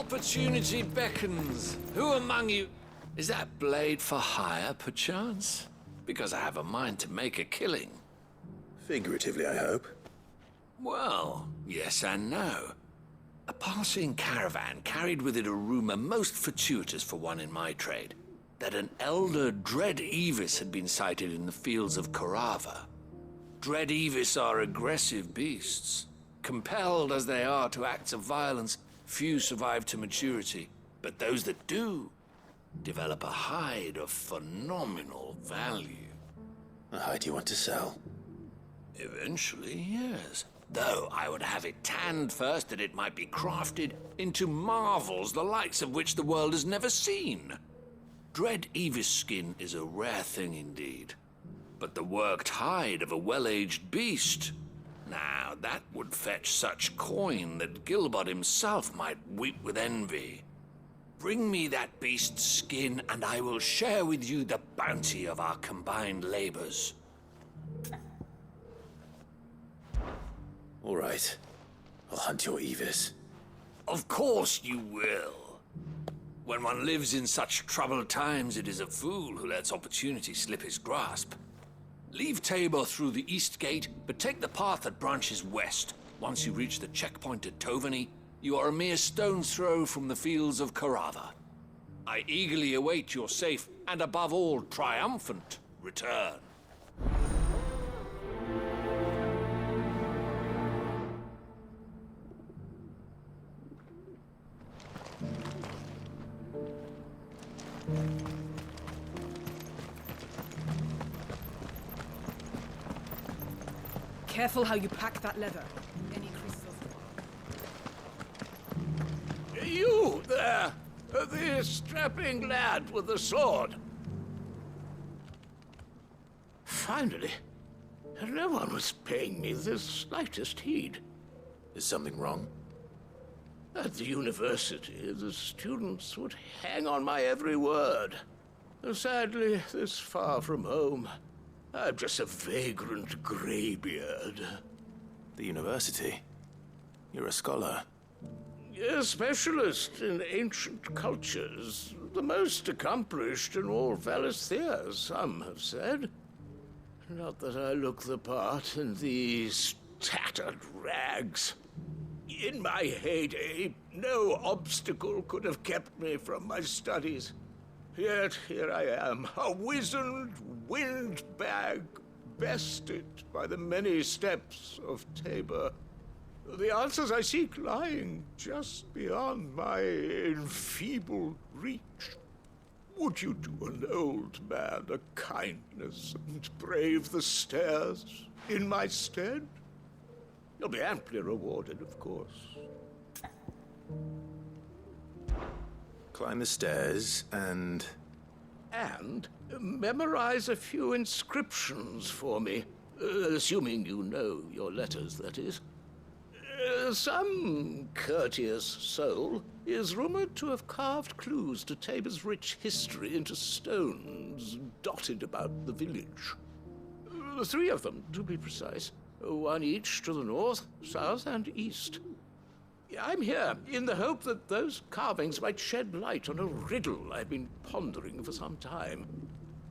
Opportunity beckons. Who among you... Is that blade for hire, perchance? Because I have a mind to make a killing. Figuratively, I hope. Well, yes and no. A passing caravan carried with it a rumor most fortuitous for one in my trade, that an elder Dread Evis had been sighted in the fields of Carava. Dread Evis are aggressive beasts. Compelled as they are to acts of violence, few survive to maturity, but those that do develop a hide of phenomenal value. A hide you want to sell? Eventually, yes. Though I would have it tanned first that it might be crafted into marvels the likes of which the world has never seen. Dread Evis skin is a rare thing indeed. But the worked hide of a well-aged beast, now that would fetch such coin that Gilbert himself might weep with envy. Bring me that beast's skin and I will share with you the bounty of our combined labors. All right. I'll hunt your Evis. Of course you will. When one lives in such troubled times, it is a fool who lets opportunity slip his grasp. Leave Tabor through the east gate, but take the path that branches west. Once you reach the checkpoint at Tovany, you are a mere stone's throw from the fields of Carava. I eagerly await your safe, and above all, triumphant return. Careful how you pack that leather. Any crystals. You there! The strapping lad with the sword. Finally, no one was paying me the slightest heed. Is something wrong? At the university, the students would hang on my every word. Sadly, this far from home, I'm just a vagrant graybeard. The university? You're a scholar. A specialist in ancient cultures. The most accomplished in all Valisthea, some have said. Not that I look the part in these tattered rags. In my heyday, no obstacle could have kept me from my studies. Yet here I am, a wizened windbag, bested by the many steps of Tabor. The answers I seek lying just beyond my enfeebled reach. Would you do an old man a kindness and brave the stairs in my stead? You'll be amply rewarded, of course. Climb the stairs and... And memorize a few inscriptions for me, assuming you know your letters, that is. Some courteous soul is rumored to have carved clues to Tabor's rich history into stones dotted about the village. 3 of them, to be precise. 1 each to the north, south, and east. I'm here in the hope that those carvings might shed light on a riddle I've been pondering for some time.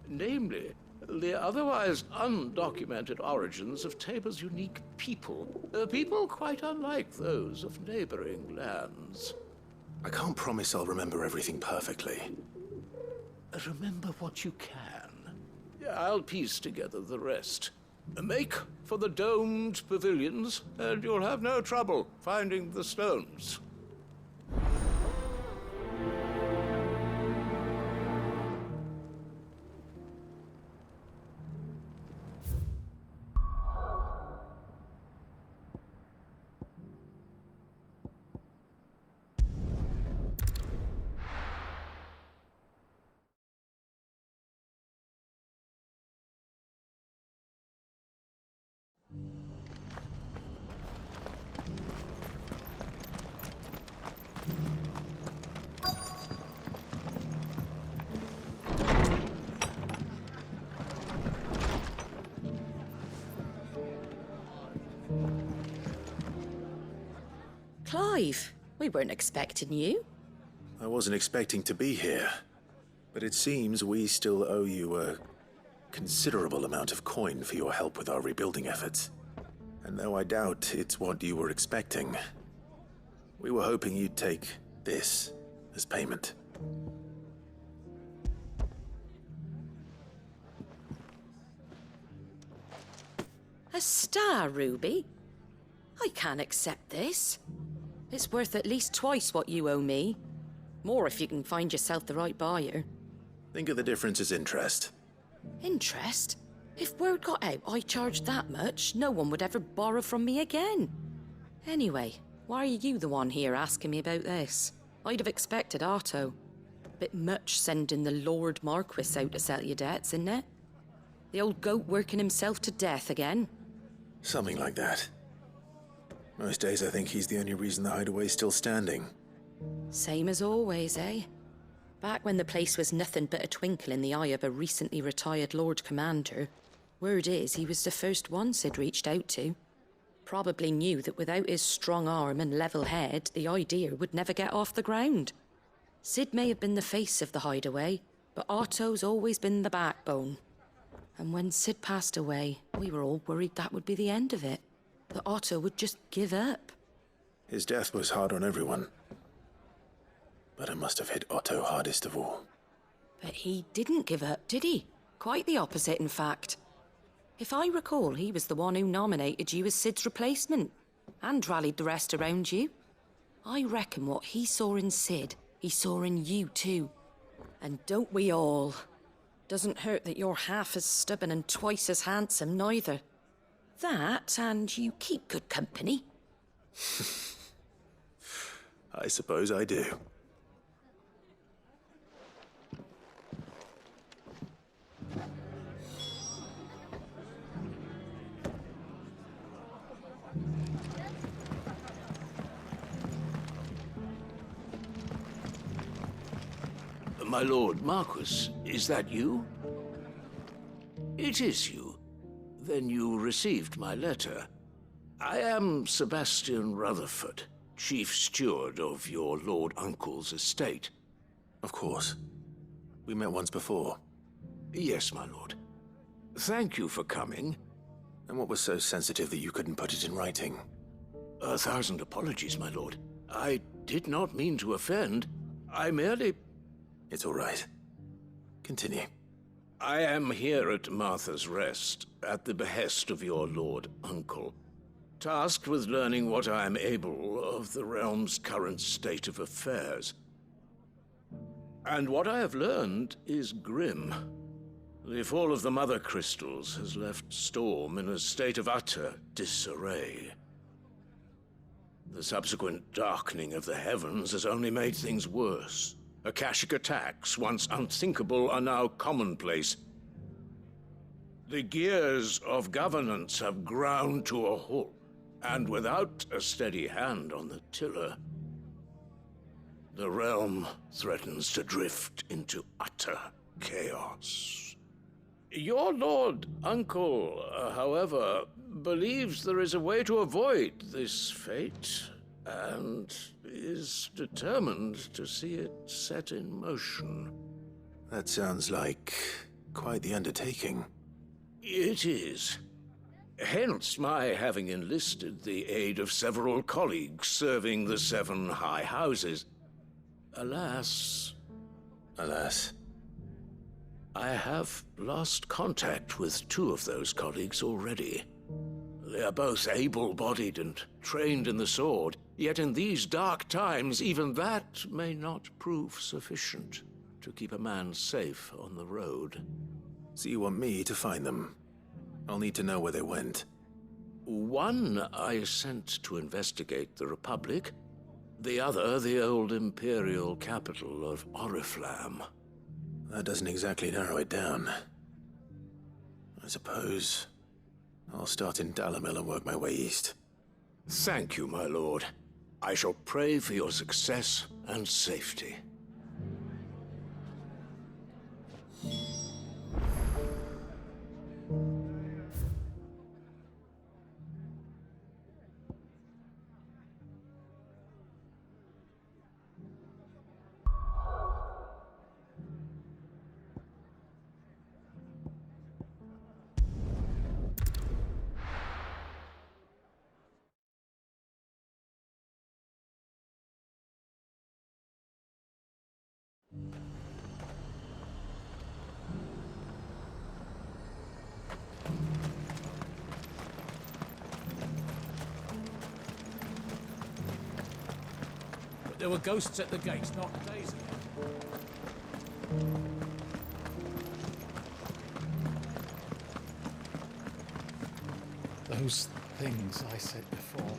Namely, the otherwise undocumented origins of Tabor's unique people. People quite unlike those of neighboring lands. I can't promise I'll remember everything perfectly. Remember what you can. I'll piece together the rest. Make for the domed pavilions, and you'll have no trouble finding the stones. Clive, we weren't expecting you. I wasn't expecting to be here, but it seems we still owe you a considerable amount of coin for your help with our rebuilding efforts. And though I doubt it's what you were expecting, we were hoping you'd take this as payment. A star ruby? I can't accept this. It's worth at least twice what you owe me. More if you can find yourself the right buyer. Think of the difference as interest. Interest? If word got out I charged that much, no one would ever borrow from me again. Anyway, why are you the one here asking me about this? I'd have expected Otto. Bit much sending the Lord Marquis out to settle your debts, isn't it? The old goat working himself to death again. Something like that. Most days I think he's the only reason the hideaway's still standing. Same as always, eh? Back when the place was nothing but a twinkle in the eye of a recently retired Lord Commander, word is he was the first one Sid reached out to. Probably knew that without his strong arm and level head, the idea would never get off the ground. Sid may have been the face of the hideaway, but Otto's always been the backbone. And when Sid passed away, we were all worried that would be the end of it. That Otto would just give up. His death was hard on everyone. But it must have hit Otto hardest of all. But he didn't give up, did he? Quite the opposite, in fact. If I recall, he was the one who nominated you as Sid's replacement, and rallied the rest around you. I reckon what he saw in Sid, he saw in you too. And don't we all? Doesn't hurt that you're half as stubborn and twice as handsome, neither. That, and you keep good company. I suppose I do. My Lord Marquis, is that you? It is you. Then you received my letter. I am Sebastian Rutherford, Chief Steward of your Lord Uncle's estate. Of course. We met once before. Yes, my lord. Thank you for coming. And what was so sensitive that you couldn't put it in writing? 1,000 apologies, my lord. I did not mean to offend. I merely... It's all right. Continue. I am here at Martha's Rest, at the behest of your Lord Uncle, tasked with learning what I am able of the realm's current state of affairs. And what I have learned is grim. The fall of the Mother Crystals has left Storm in a state of utter disarray. The subsequent darkening of the heavens has only made things worse. Akashic attacks, once unthinkable, are now commonplace. The gears of governance have ground to a halt, and without a steady hand on the tiller, the realm threatens to drift into utter chaos. Your Lord Uncle, however, believes there is a way to avoid this fate, and is determined to see it set in motion. That sounds like quite the undertaking. It is. Hence my having enlisted the aid of several colleagues serving the 7 high houses. Alas, I have lost contact with 2 of those colleagues already. They are both able-bodied and trained in the sword, yet in these dark times, even that may not prove sufficient to keep a man safe on the road. So you want me to find them? I'll need to know where they went. One I sent to investigate the Republic, the other the old Imperial capital of Oriflamme. That doesn't exactly narrow it down. I suppose I'll start in Dalamil and work my way east. Thank you, my lord. I shall pray for your success and safety. There were ghosts at the gates not days ago. Those things I said before.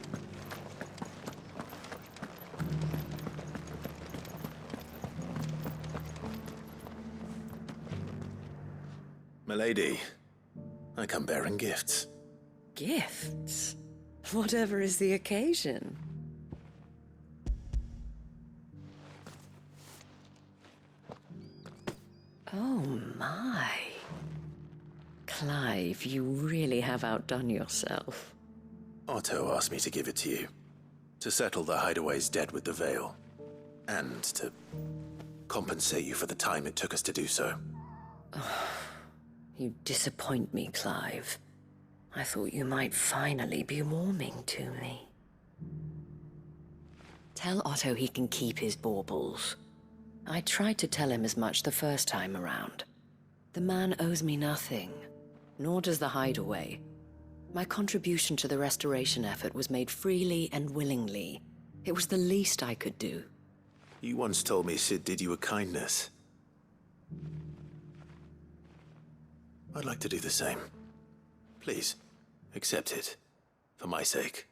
Milady, I come bearing gifts. Gifts? Whatever is the occasion. Oh my. Clive, you really have outdone yourself. Otto asked me to give it to you. To settle the Hideaway's debt with the Veil. And to compensate you for the time it took us to do so. You disappoint me, Clive. I thought you might finally be warming to me. Tell Otto he can keep his baubles. I tried to tell him as much the first time around. The man owes me nothing, nor does the Hideaway. My contribution to the restoration effort was made freely and willingly. It was the least I could do. You once told me Sid did you a kindness. I'd like to do the same. Please, accept it. For my sake.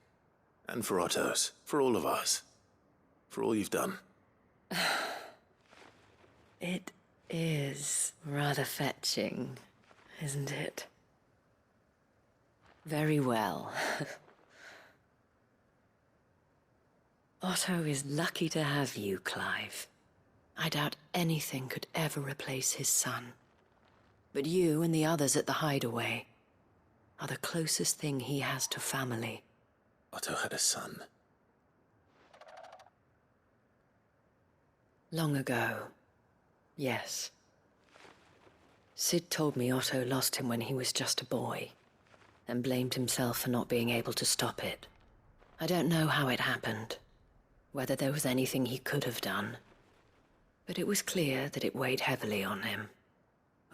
And for Otto's. For all of us. For all you've done. It is rather fetching, isn't it? Very well. Otto is lucky to have you, Clive. I doubt anything could ever replace his son. But you and the others at the Hideaway are the closest thing he has to family. Otto had a son. Long ago, yes. Sid told me Otto lost him when he was just a boy, and blamed himself for not being able to stop it. I don't know how it happened, whether there was anything he could have done, but it was clear that it weighed heavily on him.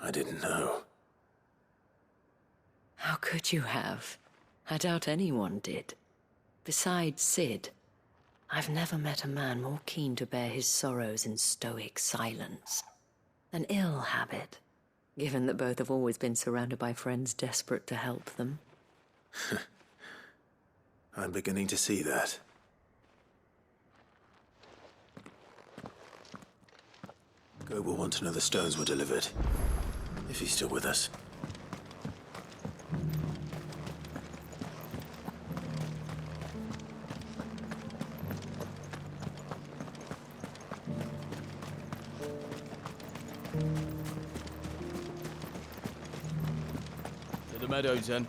I didn't know. How could you have? I doubt anyone did. Besides Sid, I've never met a man more keen to bear his sorrows in stoic silence. An ill habit, given that both have always been surrounded by friends desperate to help them. I'm beginning to see that. Go will want to know the stones were delivered. If he's still with us. To the meadows, then.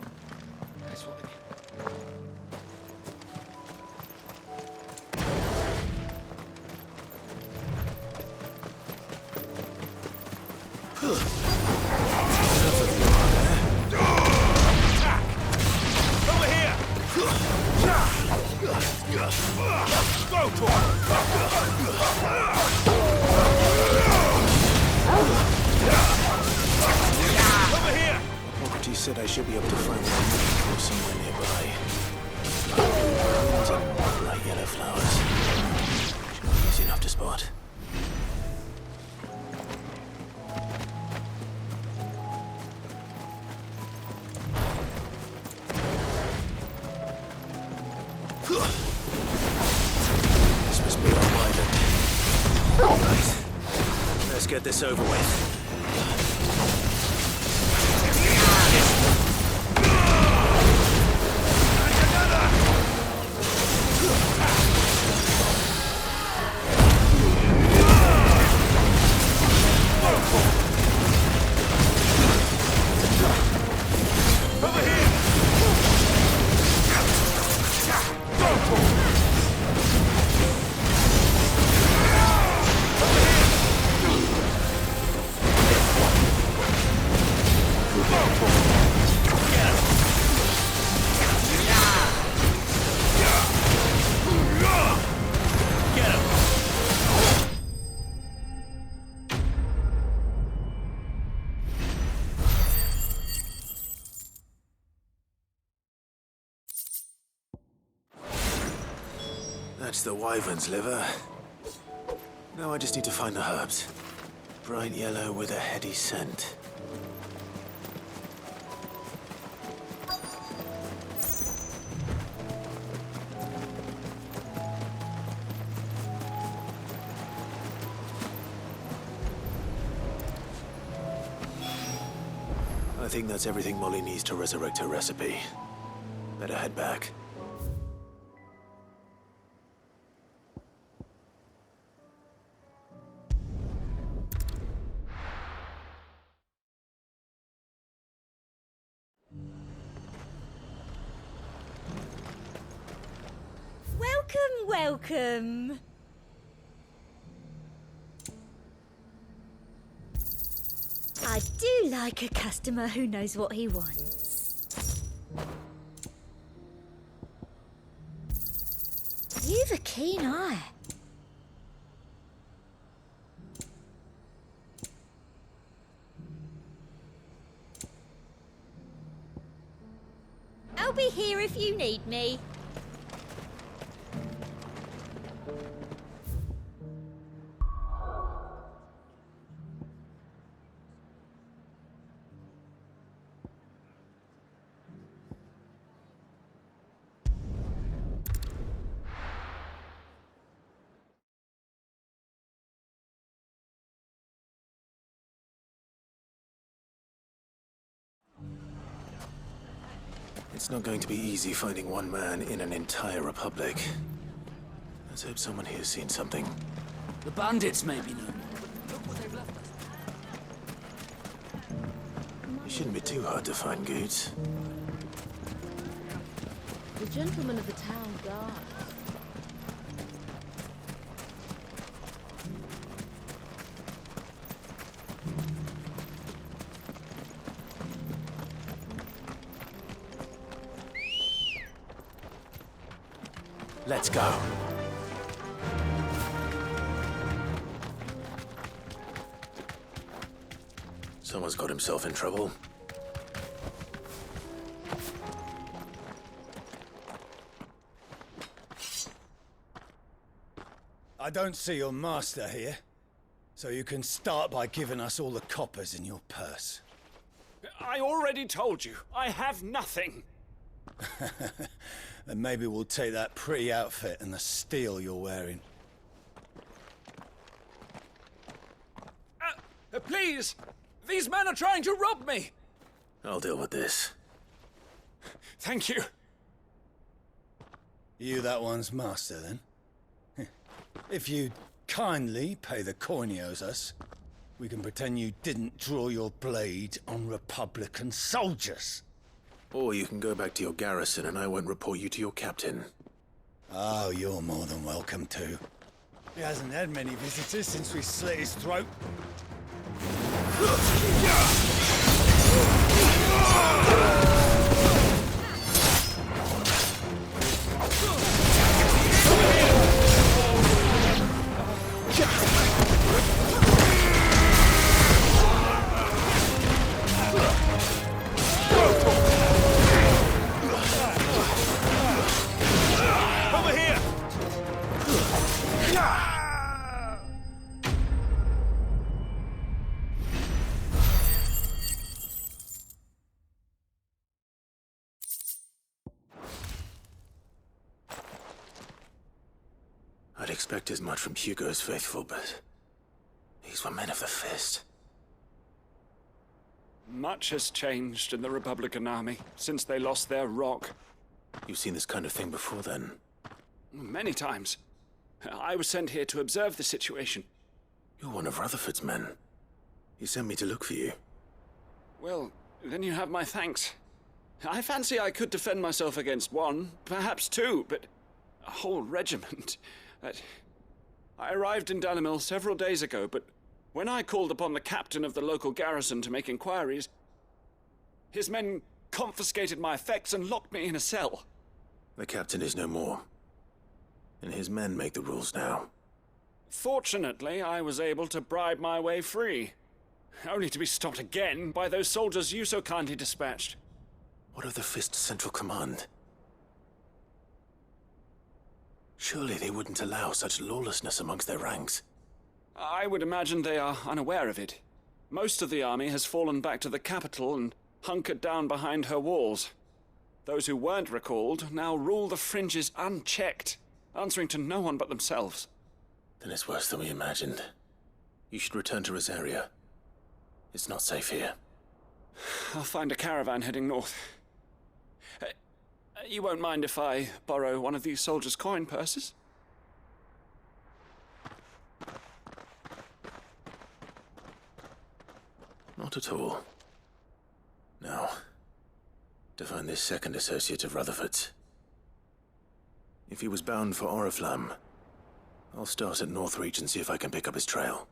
Property said I should be able to find one or somewhere nearby. And bright yellow flowers. Easy enough to spot. This must be our island. Right. Let's get this over with. That's the wyvern's liver. Now I just need to find the herbs. Bright yellow with a heady scent. I think that's everything Molly needs to resurrect her recipe. Better head back. Welcome, welcome. I do like a customer who knows what he wants. You've a keen eye. I'll be here if you need me. It's not going to be easy finding one man in an entire republic. Let's hope someone here's seen something. The bandits may be known. It shouldn't be too hard to find goods. The gentlemen of the town guard. Let's go. Someone's got himself in trouble. I don't see your master here, so you can start by giving us all the coppers in your purse. I already told you, I have nothing. Then maybe we'll take that pretty outfit and the steel you're wearing. Please! These men are trying to rob me! I'll deal with this. Thank you. You that one's master, then? If you kindly pay the coin he owes us, we can pretend you didn't draw your blade on Republican soldiers. Or you can go back to your garrison and I won't report you to your captain. Oh, you're more than welcome to. He hasn't had many visitors since we slit his throat. I'd expect as much from Hugo's faithful, but these were men of the fist. Much has changed in the Republican army since they lost their rock. You've seen this kind of thing before, then? Many times. I was sent here to observe the situation. You're one of Rutherford's men. He sent me to look for you. Well, then you have my thanks. I fancy I could defend myself against one, perhaps two, but a whole regiment. I arrived in Dalimil several days ago, but when I called upon the captain of the local garrison to make inquiries, his men confiscated my effects and locked me in a cell. The captain is no more, and his men make the rules now. Fortunately, I was able to bribe my way free, only to be stopped again by those soldiers you so kindly dispatched. What of the Fist's Central Command? Surely they wouldn't allow such lawlessness amongst their ranks. I would imagine they are unaware of it. Most of the army has fallen back to the capital and hunkered down behind her walls. Those who weren't recalled now rule the fringes unchecked, answering to no one but themselves. Then it's worse than we imagined. You should return to Rosaria. It's not safe here. I'll find a caravan heading north. You won't mind if I borrow one of these soldiers' coin purses? Not at all. Now, to find this second associate of Rutherford's. If he was bound for Oriflamme, I'll start at Northreach and see if I can pick up his trail.